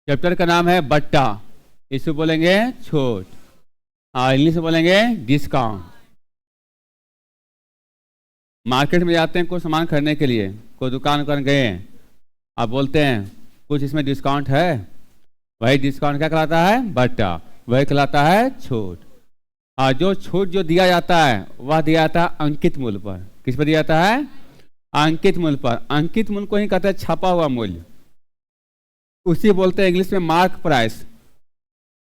Chapter का नाम है बट्टा। इसको बोलेंगे छूट और इंग्लिश में बोलेंगे डिस्काउंट। मार्केट में जाते हैं कुछ सामान खरीदने के लिए, कोई दुकान गए, आप बोलते हैं कुछ इसमें डिस्काउंट है, वही डिस्काउंट क्या कहलाता है? बट्टा। वही कहलाता है छूट। और जो छूट जो दिया जाता है वह दिया जाता है अंकित मूल्य पर। किस पर दिया जाता है? अंकित मूल्य पर। अंकित मूल्य को ही कहते हैं छपा हुआ मूल्य। उसी बोलते हैं इंग्लिश में मार्क प्राइस,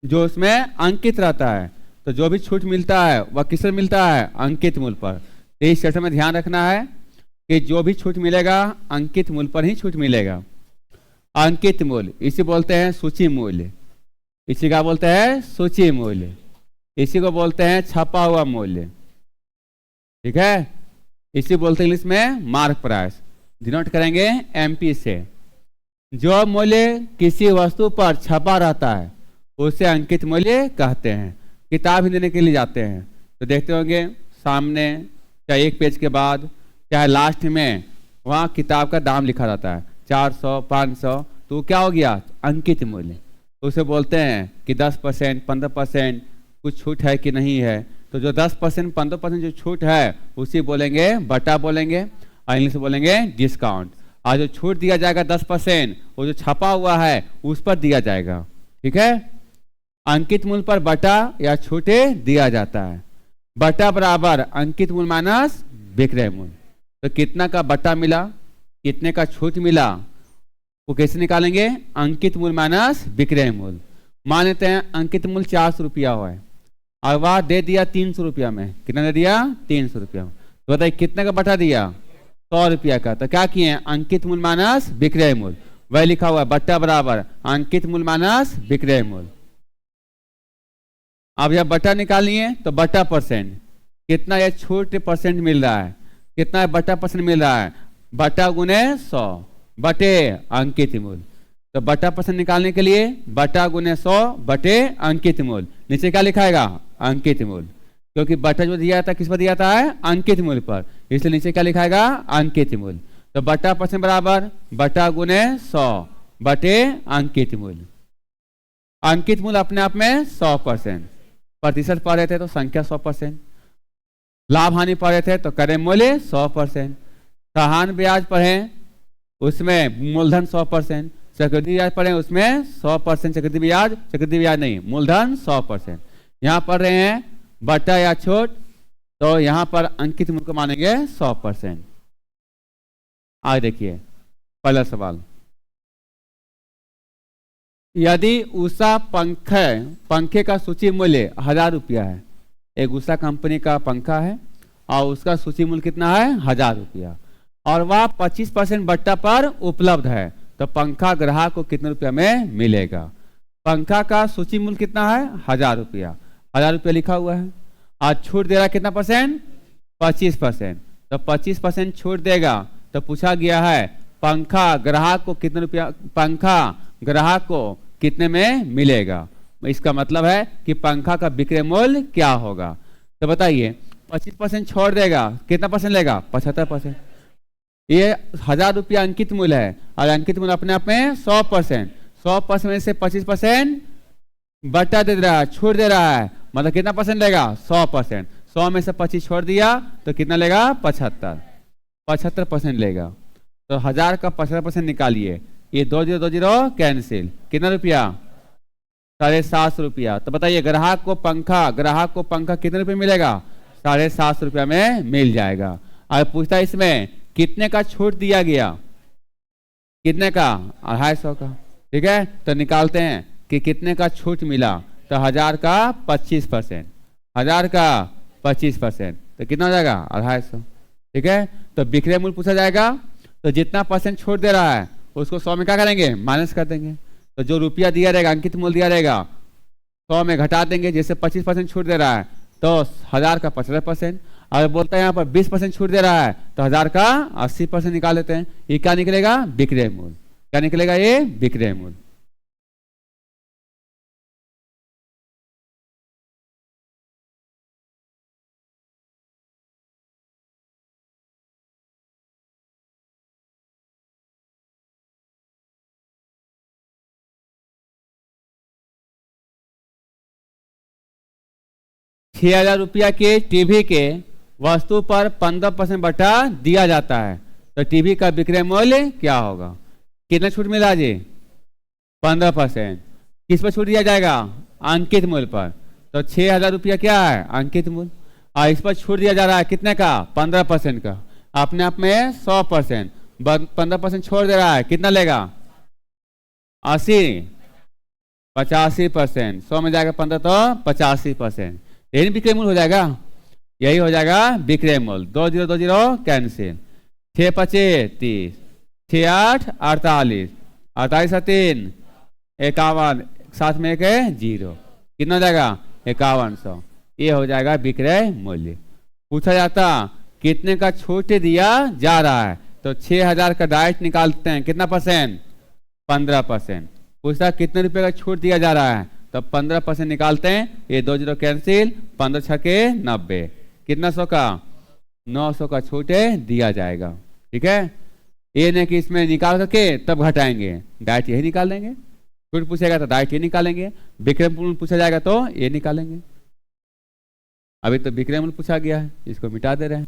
जो उसमें अंकित रहता है। तो जो भी छूट मिलता है वह किस पर मिलता है? अंकित मूल्य पर। तो इस सेक्शन में ध्यान रखना है कि जो भी छूट मिलेगा अंकित मूल्य पर ही छूट मिलेगा। अंकित मूल्य इसी बोलते हैं सूची मूल्य। इसी का बोलते हैं सूची मूल्य। इसी को बोलते हैं छपा हुआ मूल्य। ठीक है, इसी बोलते हैं इंग्लिश में मार्क प्राइस। डिनोट करेंगे एमपी से। जो मूल्य किसी वस्तु पर छपा रहता है उसे अंकित मूल्य कहते हैं। किताब ही देने के लिए जाते हैं तो देखते होंगे सामने, चाहे एक पेज के बाद चाहे लास्ट में, वहाँ किताब का दाम लिखा रहता है 400 500। तो क्या हो गया? अंकित मूल्य। उसे बोलते हैं कि 10% 15% कुछ छूट है कि नहीं है। तो जो 10% 15% जो छूट है उसी बोलेंगे बटा बोलेंगे, और इंग्लिश में बोलेंगे डिस्काउंट। और जो छूट दिया जाएगा 10% वो जो छपा हुआ है उस पर दिया जाएगा। ठीक है, अंकित मूल्य पर बटा या छूटे दिया जाता है। बटा बराबर अंकित मूल्य माइनस विक्रय मूल्य। तो कितना का बटा मिला, कितने का छूट मिला, वो कैसे निकालेंगे? अंकित मूल्य माइनस विक्रय मूल्य। मान लेते हैं अंकित मूल्य 400 रुपया हुआ है और वह दे दिया 300 रुपया में। कितना दे दिया? 300 रुपया में। तो बताइए कितने का बटा दिया? 100 रुपया का। तो क्या किए? अंकित मूल्य माइनस विक्रय मूल्य। वह लिखा हुआ है बट्टा बराबर अंकित मूल्य माइनस विक्रय मूल्य। अब जब बटा निकालिए तो बटा परसेंट, कितना ये छूट परसेंट मिल रहा है, कितना बटा परसेंट मिल रहा है? बटा गुने 100 बटे अंकित मूल्य। तो बटा परसेंट निकालने के लिए बटा गुने 100 बटे अंकित मूल्य। नीचे क्या लिखाएगा? अंकित मूल्य। क्योंकि बटा जो दिया था किस पर दिया था है? अंकित मूल्य पर, इसलिए नीचे क्या लिखाएगा? अंकित मूल्य। तो बटा परसेंट बराबर बटा गुने 100 बटे अंकित मूल्य। अंकित मूल्य अपने आप में 100%। प्रतिशत पढ़ रहे थे तो संख्या 100%, लाभ हानि पढ़ रहे थे तो करें मूल्य 100%, सहान ब्याज पढ़े उसमें मूलधन 100%, चक्रवृद्धि ब्याज पढ़े उसमें 100%, चक्रवृद्धि ब्याज नहीं, मूलधन 100%। यहाँ पढ़ रहे हैं बटा या छूट, तो यहाँ पर अंकित मूल्य को मानेंगे 100%। आज देखिए पहला सवाल, यदि उषा पंखे का सूची मूल्य 1000 रुपया है। एक उषा कंपनी का पंखा है और उसका सूची मूल्य कितना है? 1000 रुपया, और वह 25% बट्टा पर उपलब्ध है। तो पंखा ग्राहक को कितने रुपया में मिलेगा? पंखा का सूची मूल्य कितना है? 1000 रुपया। 1000 रुपया लिखा हुआ है और छूट दे रहा है कितना परसेंट? 25%। तो 25% छूट देगा। तो पूछा गया है पंखा ग्राहक को कितने रुपया, पंखा ग्राहक को कितने में मिलेगा। इसका मतलब है कि पंखा का विक्रय मूल्य क्या होगा। तो बताइए 25% छोड़ देगा, कितना परसेंट लेगा? 75%। ये 1000 रुपया अंकित मूल्य है और अंकित मूल्य अपने आप में 100%। 100% में से 25% बट्टा दे रहा है, छूट दे रहा है, मतलब कितना परसेंट लेगा? 100%। 100 में से 25 छोड़ दिया तो कितना लेगा? 75% लेगा। तो 1000 का 75% निकालिए, ये 20 कैंसिल, कितना रुपया? 750 रुपया। तो बताइए ग्राहक को पंखा कितने रुपए मिलेगा? 750 रुपया में मिल जाएगा। अब पूछता है इसमें कितने का छूट दिया गया? कितने का? 250 का। ठीक है, तो निकालते हैं कि कितने का छूट मिला। तो 1000 का 25%, 1000 का 25%, तो कितना हो जाएगा? 250। ठीक है, तो विक्रय मूल्य पूछा जाएगा, तो जितना परसेंट छूट दे रहा है उसको 100 में क्या करेंगे? माइनस कर देंगे। तो जो रुपया दिया रहेगा, अंकित मूल्य दिया रहेगा, 100 में घटा देंगे। जैसे 25% छूट दे रहा है तो 1000 का 75%। अगर बोलता है यहाँ पर 20% छूट दे रहा है तो 1000 का 80% निकाल लेते हैं। ये क्या निकलेगा? विक्रय मूल्य। क्या निकलेगा? ये विक्रय मूल्य। 6,000 रुपया के टीवी के वस्तु पर 15% बटा दिया जाता है, तो टीवी का विक्रय मूल्य क्या होगा? कितना छूट मिला जी? 15%। किस पर छूट दिया जाएगा? अंकित मूल्य पर। तो 6,000 रुपया क्या है? अंकित मूल्य। और इस पर छूट दिया जा रहा है कितने का? 15% का। अपने आप में 100%, 15% छोड़ दे रहा है, कितना लेगा? 80, 85%। 100 में जाएगा 15 तो 85%। यही विक्रय मूल्य हो जाएगा, यही हो जाएगा विक्रय मूल्य। 2020 कैंसिल। 6 25 30, 6 8 48, 48 3 51, साथ में एक है 0, कितना हो जाएगा? 5100। ये हो जाएगा विक्रय मूल्य। पूछा जाता कितने का छूट दिया जा रहा है, तो 6,000 का डायरेक्ट निकालते हैं, कितना परसेंट? 15%। पूछता कितने रुपए का छूट दिया जा रहा है, तो 15% निकालते हैं। ये 20 कैंसिल, 15 छके 90, कितना 100 का? 900 का छूट दिया जाएगा। ठीक है, ये नहीं कि इसमें निकाल करके तब घटाएंगे, डायरेक्ट यही निकाल देंगे। छूट पूछेगा तो डायरेक्ट ये निकालेंगे, विक्रय मूल्य पूछा जाएगा तो ये निकालेंगे। अभी तो विक्रय मूल्य पूछा गया है, इसको मिटा दे रहे हैं।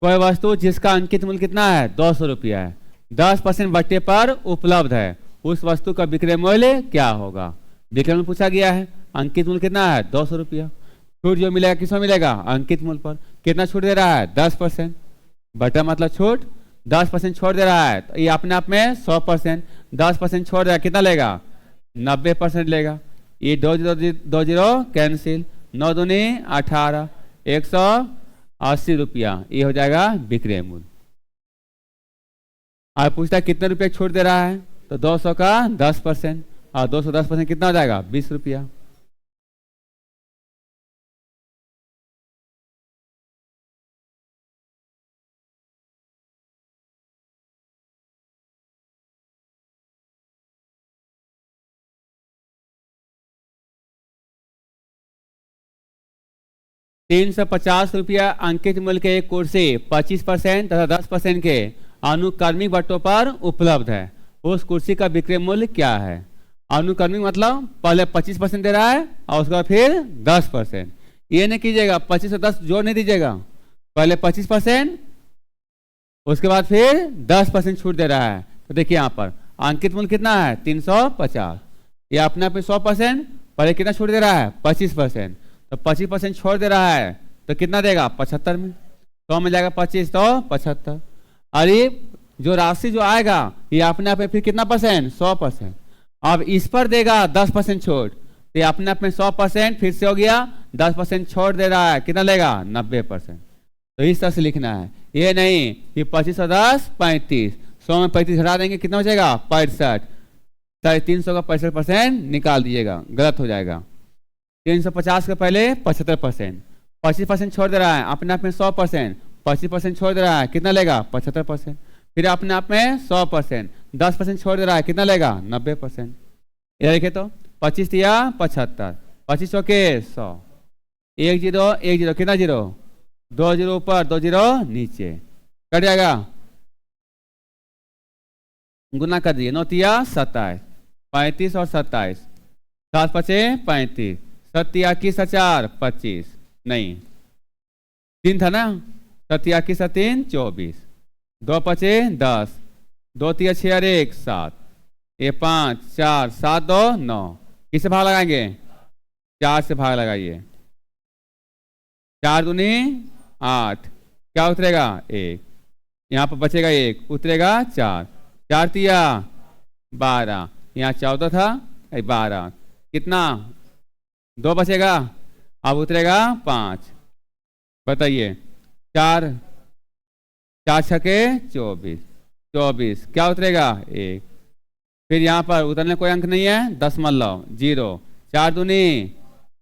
कोई वस्तु जिसका अंकित मूल्य कितना है? 200 रुपया है, 10% बट्टे पर उपलब्ध है, उस वस्तु का विक्रय मूल्य क्या होगा? विक्रय मूल्य पूछा गया है, अंकित मूल्य कितना है? 200 रुपया। छूट जो मिलेगा किसमें मिलेगा? अंकित मूल्य पर। कितना छूट दे रहा है? 10%। बटा मतलब छूट, 10% छोड़ दे रहा है, तो ये अपने आप में 100%। 10% छोड़ देगा, कितना लेगा? 90% लेगा। ये 20 कैंसिल, 9 दूनी 18, 180 रुपया, ये हो जाएगा विक्रय मूल्य। और पूछता है कितने रुपये छूट दे रहा है, तो 200 का 10%, और 210% कितना हो जाएगा? 20 रुपया। ₹350 अंकित मूल्य के एक कुर्सी 25% तथा 10% के अनुक्रमिक बट्टों पर उपलब्ध है, उस कुर्सी का विक्रय मूल्य क्या है? अनुक्रमिक मतलब पहले 25% दे रहा है और उसके बाद फिर 10%। ये नहीं कीजिएगा 25 और 10 जोड़ नहीं दीजिएगा, पहले 25%, उसके बाद फिर 10% छूट दे रहा है। तो देखिए यहाँ पर अंकित मूल्य कितना है? 350। ये अपने आप में 100%, पहले कितना छूट दे रहा है? 25%। तो 25% छोड़ दे रहा है, तो कितना देगा? 75 में। 100 में जाएगा 25 तो 75। अरे जो राशि जो आएगा ये अपने आप में फिर कितना परसेंट? 100%। अब इस पर देगा 10% छूट, तो ये अपने आप में 100% फिर से हो गया, 10% छोड़ दे रहा है, कितना लेगा? 90%। तो इस तरह से लिखना है, ये नहीं कि 25 और 10 35, 100 में 35 हटा देंगे, कितना हो जाएगा? 65। 350 का 65% निकाल दीजिएगा, गलत हो जाएगा। 350 के पहले 75%, 25% छोड़ दे रहा है, अपने आप में 100%, 25% छोड़ दे रहा है, कितना लेगा? 75%। फिर अपने आप में 100%, 10% छोड़ दे रहा है, कितना लेगा? 90%। इधर देखिए तो 25 या 75, 25 के 100, 1 0 1 0, कितना 0? 2 0 ऊपर 2 0 नीचे, कट जाएगा, गुना कर दिए। 9 तिया 27, 35 और 27, 7 5 35, 7 की 4 25, नहीं 3 था ना, 7 की 3 24, 2 5 10, 2 3 6 और 1 7, ये 5 4 7 2 9, किससे भाग लगाएंगे? 4 से भाग लगाइए, 4 दूनी 8, क्या उतरेगा? 1, यहाँ पर बचेगा 1, उतरेगा 4, 4 तिया 12, यहाँ 14 था 12, कितना? 2 बचेगा, अब उतरेगा 5, बताइए 4 4 छके 24, 24, क्या उतरेगा? 1। फिर यहाँ पर उतरने कोई अंक नहीं है, दशमलव 0, 4 दूनी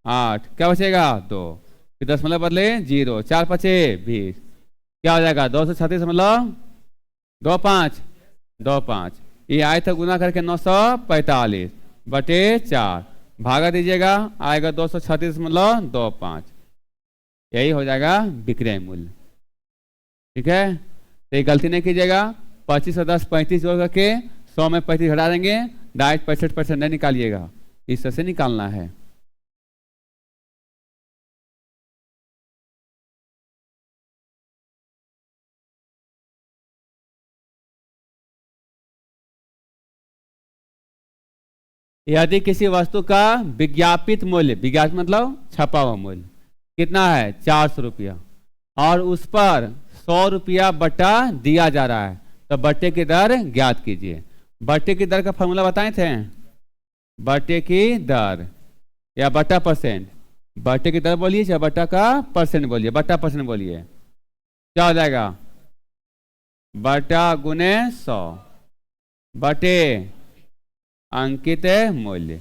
8, क्या बचेगा? 2, फिर दशमलव बदले 0, 4 5 20, क्या हो जाएगा? 236.25, ये आए थे गुना करके 945 बटे 4, भागा दीजिएगा, आएगा 236.25, यही हो जाएगा विक्रय मूल्य। ठीक है, तो ये गलती नहीं कीजिएगा। 25 और 10 35 जोड़ करके 100 में 35 घटा देंगे, डायरेक्ट 65% नहीं निकालिएगा, इस तरह से निकालना है। यदि किसी वस्तु का विज्ञापित मूल्य, विज्ञापित मतलब छपा हुआ मूल्य कितना है 400 रुपया, और उस पर 100 रुपया बट्टा दिया जा रहा है, तो बट्टे की दर ज्ञात कीजिए। बट्टे की दर का फॉर्मूला बताए थे, बट्टे की दर या बट्टा परसेंट। बट्टे की दर बोलिए या बट्टा का परसेंट बोलिए, बट्टा परसेंट बोलिए, क्या हो जाएगा, बट्टा गुने 100 बटे अंकित मूल्य।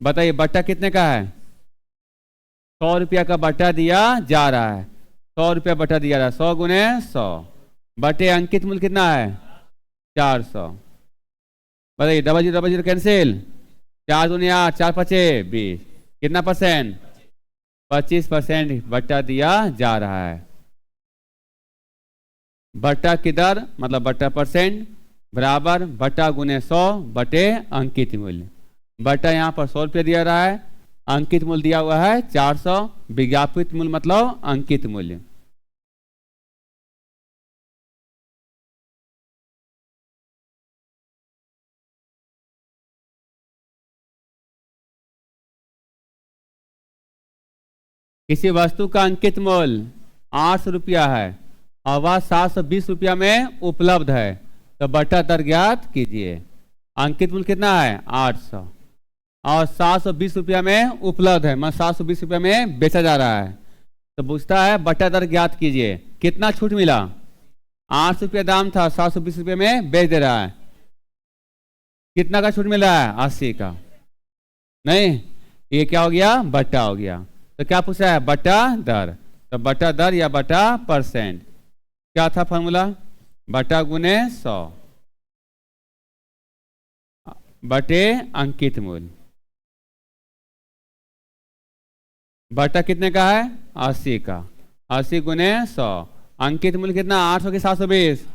बताइए बट्टा कितने का है, 100 रुपया का बट्टा दिया जा रहा है, 100 रुपया बट्टा दिया जा रहा है, 100 गुने 100 बटे अंकित मूल्य कितना है 400। बताइए डबल जीरो कैंसिल, 4 दूनी 8 4 5 20, कितना परसेंट 25% बट्टा दिया जा रहा है। बट्टा की दर मतलब बट्टा परसेंट बराबर बट्टा गुने 100 बटे अंकित मूल्य। बट्टा यहाँ पर 100 रुपया दिया रहा है, अंकित मूल्य दिया हुआ है 400, विज्ञापित मूल्य मतलब अंकित मूल्य। किसी वस्तु का अंकित मूल्य 800 रुपया है और वह 720 रुपया में उपलब्ध है, तो बट्टा दर ज्ञात कीजिए। अंकित मूल्य कितना है 800 और 720 रुपया में उपलब्ध है, मतलब 720 रुपया में बेचा जा रहा है, तो पूछता है बट्टा दर ज्ञात कीजिए। कितना छूट मिला, 800 रुपया दाम था, 720 रुपये में बेच दे रहा है, कितना का छूट मिला है 80 का। नहीं, ये क्या हो गया बट्टा हो गया। तो क्या पूछ रहा है बट्टा दर, तो बट्टा दर या बट्टा परसेंट क्या था फॉर्मूला, बट्टा गुने 100 बटे अंकित मूल्य। बट्टा कितने का है 80 का, 80 गुने 100, अंकित मूल्य कितना 800 के 720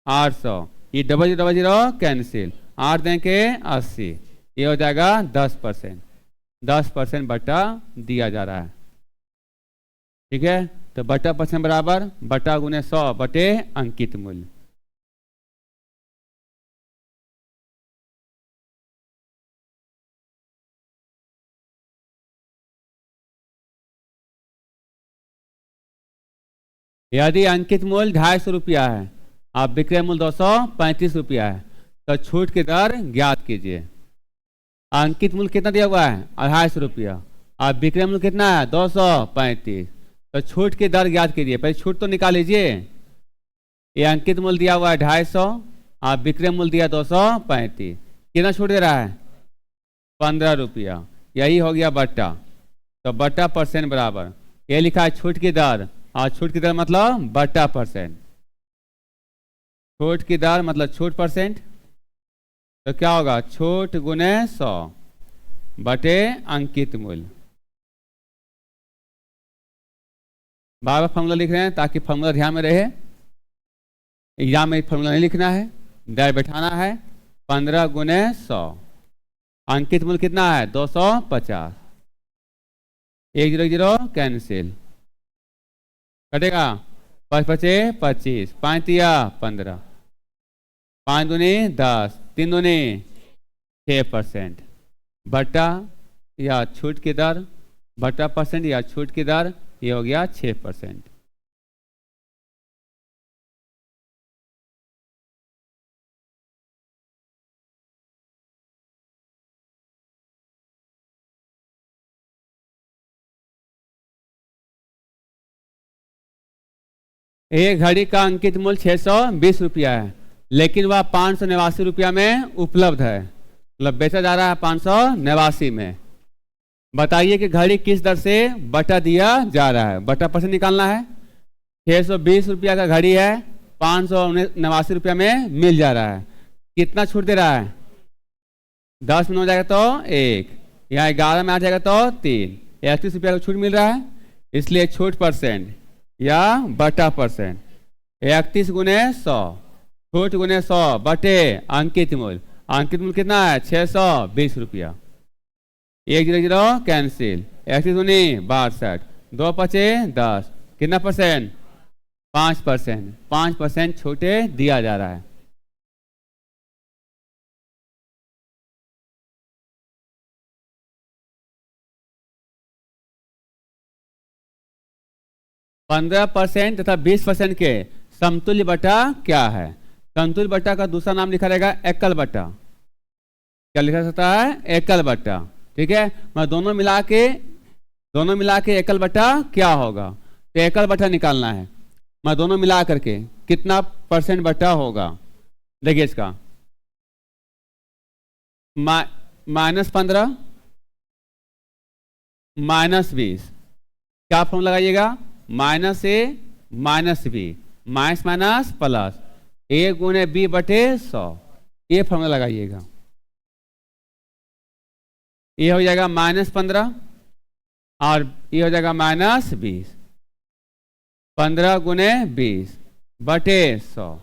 800, ये डबल जीरो कैंसिल, 8 दें के 80, ये हो जाएगा 10%। 10% बट्टा दिया जा रहा है, ठीक है। तो बट्टा परसेंट बराबर बट्टा गुने 100 बटे अंकित मूल्य। यदि अंकित मूल्य 250 रुपया है और विक्रय मूल्य 235 रुपया है, तो छूट की दर ज्ञात कीजिए। अंकित मूल्य कितना दिया हुआ है 250 रुपया और विक्रय मूल्य कितना है 235, तो छूट की दर ज्ञात कीजिए। पहले छूट तो निकाल लीजिए। ये अंकित मूल्य दिया हुआ है 250 और विक्रय मूल्य दिया 235, कितना छूट दे रहा है 15 रुपया, यही हो गया बट्टा। तो बट्टा परसेंट बराबर ये लिखा है छूट की दर, और छूट की दर मतलब बट्टा परसेंट, छूट की दर मतलब छूट परसेंट, तो क्या होगा छूट गुने 100 बटे अंकित मूल्य। बार बार फॉर्मूला लिख रहे हैं ताकि फॉर्मूला ध्यान में रहे, एग्जाम में फॉर्मूला नहीं लिखना है, डायरेक्ट बैठाना है। 15 गुने 100, अंकित मूल्य कितना है 250, 100 कैंसिल, कटेगा 5 5 25, 5 तिया 15, 5 दूनी 10, 3 दूनी 6%। बट्टा या छूट की दर, बट्टा परसेंट या छूट की दर, ये हो गया 6%। एक घड़ी का अंकित मूल्य 620 रुपया है, लेकिन वह 589 रुपया में उपलब्ध है, मतलब बेचा जा रहा है 589 में। बताइए कि घड़ी किस दर से बटा दिया जा रहा है, बटा परसेंट निकालना है। 620 रुपया का घड़ी है, 589 रुपया में मिल जा रहा है, कितना छूट दे रहा है 10 में हो जाएगा तो 1, यहाँ 11 में आ जाएगा तो 3, 31 रुपया का छूट मिल रहा है, इसलिए छूट परसेंट या बटा %। 31 गुने 100 छूट गुने 100 बटे अंकित मूल्य। अंकित मूल्य कितना है? 620 रुपया। 100 कैंसिल। 31 गुनी 62, 2 पचे 10, कितना %? 5%। 5% छूटे दिया जा रहा है। %, तथा 20% के समतुल्य बटा क्या है? समतुल्य बटा का दूसरा नाम लिखा रहेगा एकल बटा। क्या लिखा सकता है? एकल बटा। ठीक है, मैं दोनों मिला के एकल बटा क्या होगा? तो एकल बटा निकालना है। मैं दोनों मिला करके कितना % बटा होगा? देखिए इसका -15 -20, क्या फॉर्म लगाइएगा? -a -b minus plus a गुने b बटे 100, ये फॉर्मूला लगाइएगा। ये हो जाएगा -15 और ये हो जाएगा -20। 15 गुने 20 बटे 100।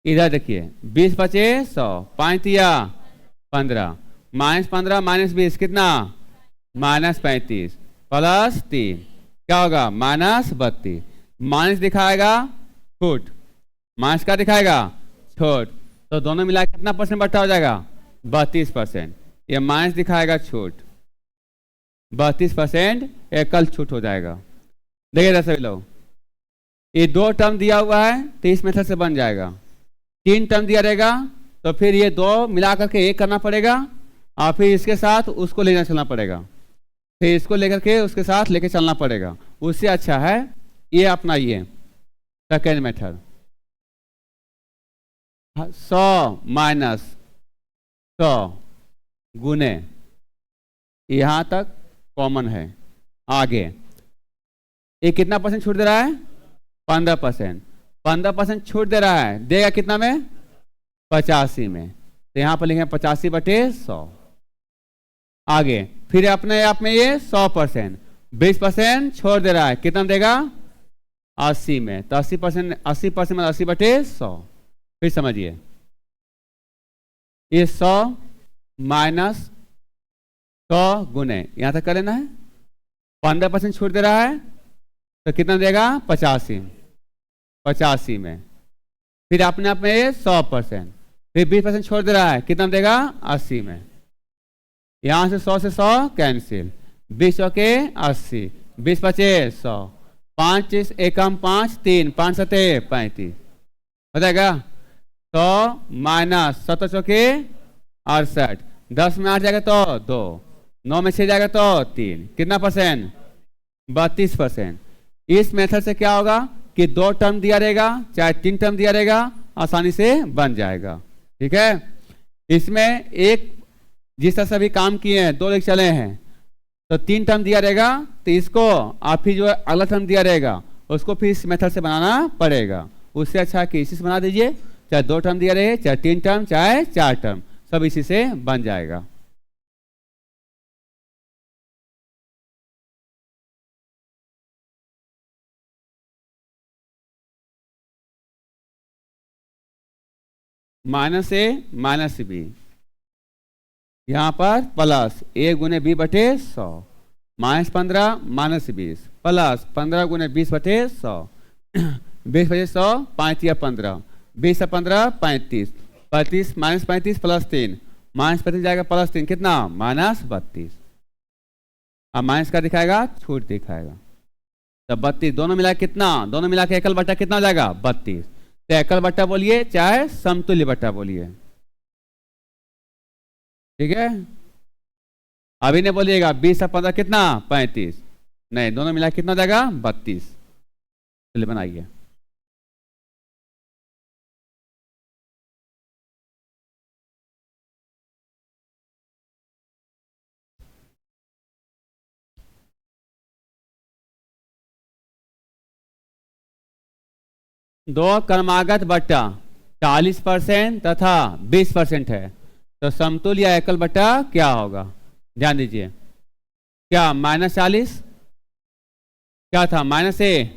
इधर देखिए 20 बचे 100, 5 या 15, -15 -20 कितना? -35 प्लस 3 क्या होगा? -32। माइनस दिखाएगा छूट, माइनस का दिखाएगा छूट, तो दोनों मिला कितना % बटा हो जाएगा? 32%। ये माइनस दिखाएगा छूट, 32% एकल छूट हो जाएगा। देखिए सभी लोग, ये 2 टर्म दिया हुआ है तो इस मेथड से बन जाएगा। 3 टर्म दिया रहेगा तो फिर ये 2 मिला करके 1 करना पड़ेगा और फिर इसके साथ उसको लेकर चलना पड़ेगा, फिर इसको लेकर के उसके साथ लेके चलना पड़ेगा। उससे अच्छा है ये अपना ये सेकेंड मेथड। 100 माइनस 100 गुने, यहां तक कॉमन है। आगे ये कितना % छूट दे रहा है? 15%। 15% छूट दे रहा है, देगा कितना में? 85 में। तो यहां पर लिखेंगे 85 बटे 100। आगे फिर अपने आप में ये 100%, 20% छोड़ दे रहा है, कितना देगा? 80 में। तो 80% 80% में 80 बटे 100। फिर समझिए, ये 100 माइनस 100 गुने, यहां तक कर लेना है। 15% छूट दे रहा है तो कितना देगा? 85 में। फिर अपने आप में 100%, फिर 20% छोड़ दे रहा है, कितना देगा? 80 में। यहां से 100 से 100 कैंसिल, 20 के 80, 20 बचे 100, 5 एकम 5 3, 5 7 35 हो जाएगा। 100 माइनस 7 चौके 68, 10 में 8 जाएगा तो 2, 9 में 6 जाएगा तो 3, कितना %? 32%। इस मेथड से क्या होगा कि 2 टर्म दिया रहेगा चाहे 3 टर्म दिया रहेगा, आसानी से बन जाएगा। ठीक है, इसमें एक जिस तरह से अभी काम किए हैं 2 लेख चले हैं तो 3 टर्म दिया रहेगा, तो इसको आप ही जो अगला टर्म दिया रहेगा उसको फिर इस मेथड से बनाना पड़ेगा। उससे अच्छा कि इसी से बना दीजिए, चाहे 2 टर्म दिया रहे, चाहे 3 टर्म, चाहे 4 टर्म, सब इसी से बन जाएगा। -a -b, यहां पर प्लस a गुने b बटे 100, -15 -20 प्लस 15 गुने 20 बटे 100, 20 बटे 100, 5 या 15, 20 से 15 35, 35 -35 प्लस 3, -35 जाएगा प्लस 3, कितना? -32। अब माइनस का दिखाएगा छूट दिखाएगा, तो 32 दोनों मिला कितना? दोनों मिला के एकल बट्टा कितना हो जाएगा? 32। तो एकल बट्टा बोलिए चाहे समतुल्य बट्टा बोलिए। ठीक है, अभी नहीं बोलिएगा 20 से 15 कितना? 35, नहीं, दोनों मिला कितना हो जाएगा? 32। चलिए बनाइए। दो क्रमागत बट्टा 40% तथा 20% है, तो समतुल्य या एकल बट्टा क्या होगा? ध्यान दीजिए, क्या -40 क्या था? -a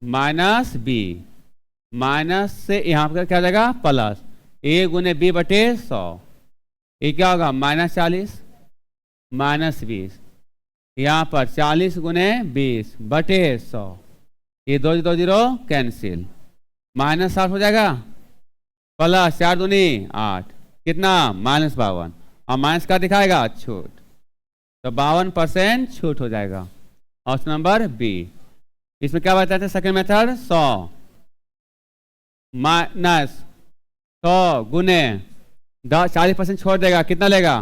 माइनस बी, माइनस से यहाँ पर क्या जाएगा प्लस, ए गुने बी बटे 100, ये क्या होगा -40 -20, यहाँ पर 40 गुने 20 बटे 100, ये 2 2 0 कैंसिल, -60 हो जाएगा प्लस 4 दूनी 8, कितना -52, और माइनस का दिखाएगा छूट, तो 52% छूट हो जाएगा। Option number B. इसमें क्या बताते हैं सेकेंड मेथड, 100 माइनस 100 गुने 40% छोड़ देगा, कितना लेगा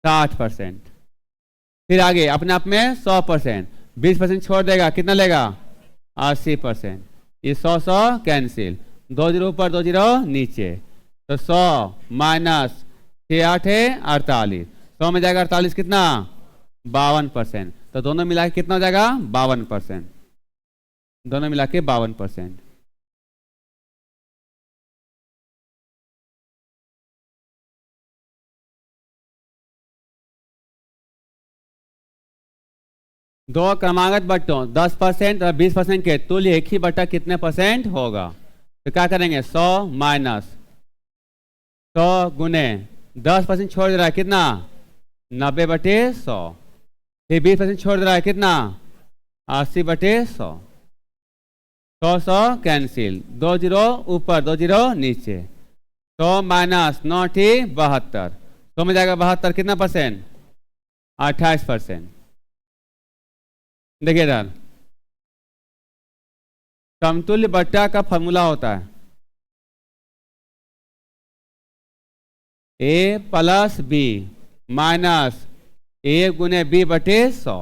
60%। फिर आगे अपने आप में 100%, 20% छोड़ देगा, कितना लेगा 80%। ये 100 कैंसिल, 2 0 ऊपर 2 0 नीचे, तो 100 माइनस 6 8 है 48, 100 में जाएगा 48, कितना 52%, तो दोनों मिला के कितना हो जाएगा 52%, दोनों मिला के 52%। दो क्रमागत बट्टों 10% और 20% के तुल्य एक ही बट्टा कितने % होगा, तो क्या करेंगे 100 माइनस 100 गुने 10% छोड़ दे रहा है, कितना 90 बटे 100, फिर 20% छोड़ दे रहा है, कितना 80 बटे 100, 100 कैंसिल, 2 0 ऊपर 2 0 नीचे, 100 माइनस 9 72, 100 में जाएगा 72, कितना %, 28%। देखिए इधर समतुल्य बट्टा का फॉर्मूला होता है ए प्लस बी माइनस ए गुने बी बटे 100,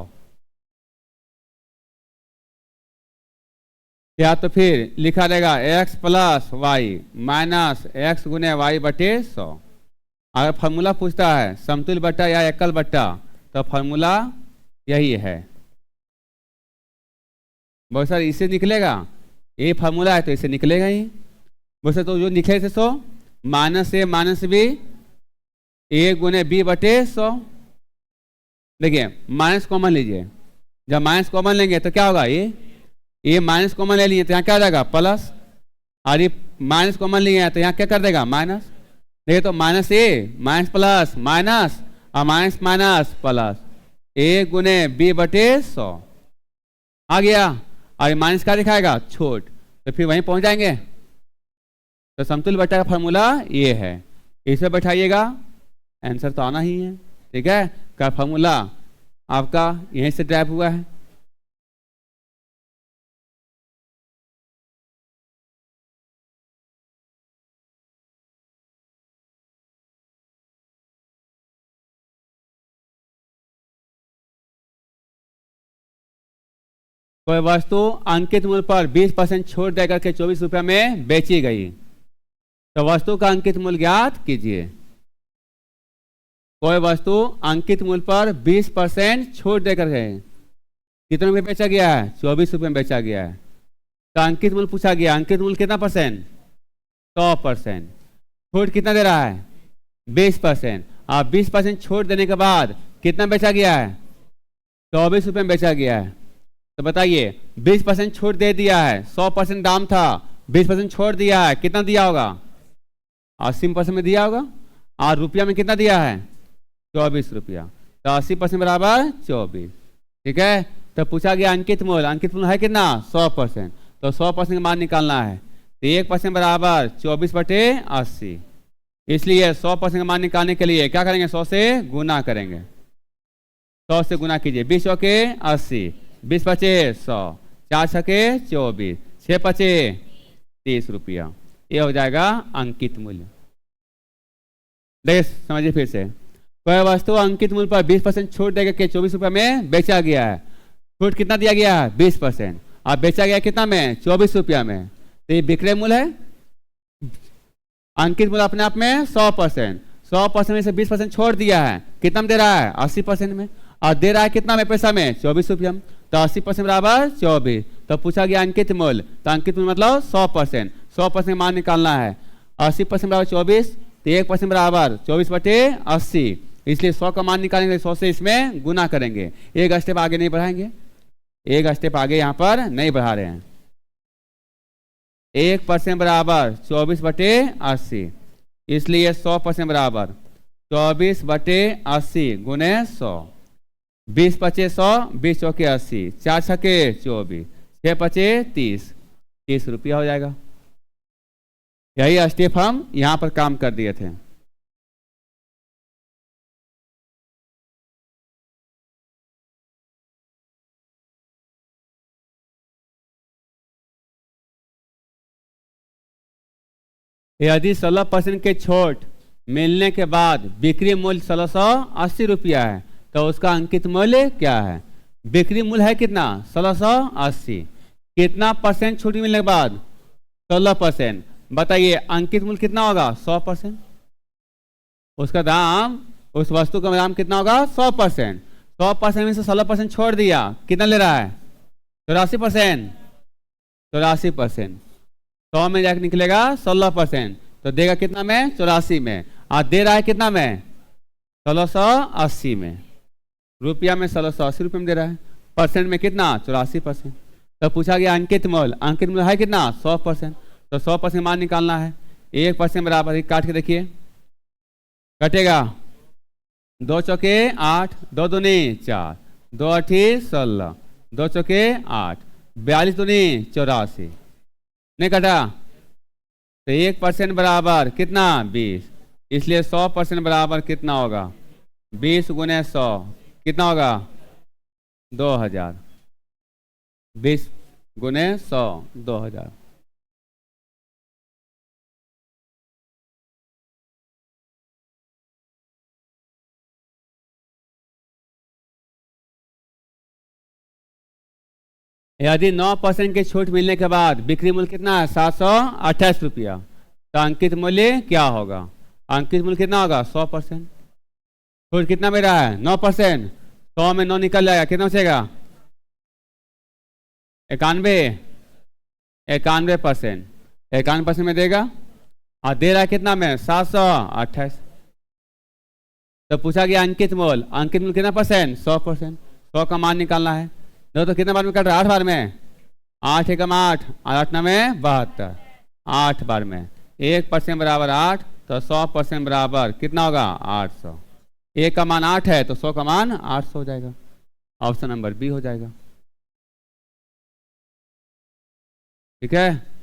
या तो फिर लिखा रहेगा x plus Y minus X गुने वाई बटे 100। अगर फॉर्मूला पूछता है समतुल्य बट्टा या एकल बट्टा, तो फॉर्मूला यही है। बहुत सारे इससे निकलेगा, ये फार्मूला है तो इससे निकलेगा ही। वैसे तो जो निकले थे 100 माइनस ए माइनस बी ए गुने बी बटे 100। देखिए माइनस कॉमन लीजिए, जब माइनस कॉमन लेंगे तो क्या होगा, ये माइनस कॉमन ले लिए तो यहाँ क्या हो जाएगा प्लस, और ये माइनस कॉमन लिए तो यहाँ क्या कर देगा माइनस। देखिए तो माइनस ए माइनस प्लस माइनस और माइनस माइनस प्लस, ए गुने बी बटे 100 आ गया, और माइनस का दिखाएगा छोट, तो फिर वहीं पहुंच जाएंगे। तो समतुल्य बट्टा का फॉर्मूला ये है, इसे बैठाइएगा, आंसर तो आना ही है। ठीक है, का फॉर्मूला आपका यहीं से ड्राइव हुआ है। कोई वस्तु अंकित मूल्य पर 20% छूट देकर के 24 रुपये में बेची गई, तो वस्तु का अंकित मूल्य ज्ञात कीजिए। कोई वस्तु अंकित मूल्य पर 20% छूट देकर के कितने में बेचा गया है, 24 रुपये में बेचा गया है। तो अंकित मूल्य पूछा गया, अंकित मूल्य कितना %, 100%। छूट कितना दे रहा है 20%, और 20% छूट देने के बाद कितना बेचा गया है, 24 रुपये में बेचा गया है। तो बताइए 20% छूट दे दिया है, 100% दाम था, 20% छोड़ दिया है, कितना दिया होगा 80% में दिया होगा, और रुपया में कितना दिया है 24 रुपया, तो 80% बराबर 24। ठीक है, तो पूछा गया अंकित मूल्य, अंकित मूल्य है कितना 100%, तो 100% का मान निकालना है, तो 1% बराबर 24 बटे 80। इसलिए 100% का मान निकालने के लिए क्या करेंगे, 100 से गुना करेंगे, 100 से गुना कीजिए, 20 चौके 80, 20 पचे 100, 4 छके 24, 6 पचे 30 रुपया, ये हो जाएगा अंकित मूल्य। देखिए समझिए फिर से, कोई वस्तु अंकित मूल्य पर 20% छूट देकर के 24 रुपये में बेचा गया है। छूट कितना दिया गया है 20%, और बेचा गया कितना में 24 रुपया में, तो ये विक्रय मूल्य है। अंकित मूल्य अपने आप में 100%, 100% में से 20% छोड़ दिया है, कितना में दे रहा है 80% में, और दे रहा है कितना में पैसा में 24 रुपया में, तो 80% बराबर 24। तो पूछा गया अंकित मूल्य, तो अंकित मूल्य मतलब 100%, 100% मान निकालना है, 80% बराबर 24, तो 1% बराबर 24 बटे 80। इसलिए 100 का मान निकालेंगे, 100 से इसमें गुना करेंगे। एक स्टेप आगे नहीं बढ़ाएंगे, एक स्टेप आगे यहाँ पर नहीं बढ़ा रहे हैं। 1% बराबर 24/80, इसलिए 100% बराबर 24/80 गुने 100। 20 पचे 100, 20 चौके 80, 4 छके 24, 6 पचे 30, 30 रुपया हो जाएगा। यही स्टेप हम यहां पर काम कर दिए थे। यदि 16% के छूट मिलने के बाद बिक्री मूल्य 1680 रुपया है तो उसका अंकित मूल्य क्या है? बिक्री मूल्य है कितना? 1680। कितना परसेंट छूट मिलने के बाद? 16%। बताइए अंकित मूल्य कितना होगा? 100%। उसका दाम, उस वस्तु का दाम कितना होगा? 100%। 100% में से 16% छोड़ दिया, कितना ले रहा है? 84%। 84%। 100 में जाकर निकलेगा 16%, तो देगा कितना में? 84 में। और दे रहा है कितना में? 1680 में। रुपया में 1680 रुपये में दे रहा है। परसेंट में कितना? 84%। तो पूछा गया अंकित मूल्य, अंकित मूल्य है कितना? 100%। तो 100% मान निकालना है। 1% बराबर, काट के देखिए कटेगा। 2 चौके 8, 2 दूनी 4, 2 अठी 16, 2 चौके 8, 42 दूनी 84, नहीं कटा। तो 1% बराबर कितना? 20। इसलिए 100% बराबर कितना होगा? 20 गुने 100 कितना होगा? 2000। 20 गुने 100 2000। यदि 9% की छूट मिलने के बाद बिक्री मूल्य कितना है? 728 रुपया, तो अंकित मूल्य क्या होगा? अंकित मूल्य कितना होगा? 100%। छूट कितना मिल रहा है? 9%। 100 में 9 निकल जाएगा, कितना बचेगा? 91। 91%। 91% में देगा और दे रहा है कितना में? 728। तो पूछा गया अंकित मूल्य, अंकित मूल्य कितना परसेंट? 100%। 100 का मान निकालना है। तो कितने बार में कट रहा है? 8 बार में। 8 एकम 8, 8 में 72, 8 बार में। 1% बराबर 8, तो 100% बराबर कितना होगा? 800। 1 का मान 8 है तो 100 का मान 800 हो जाएगा। ऑप्शन नंबर बी हो जाएगा। ठीक है।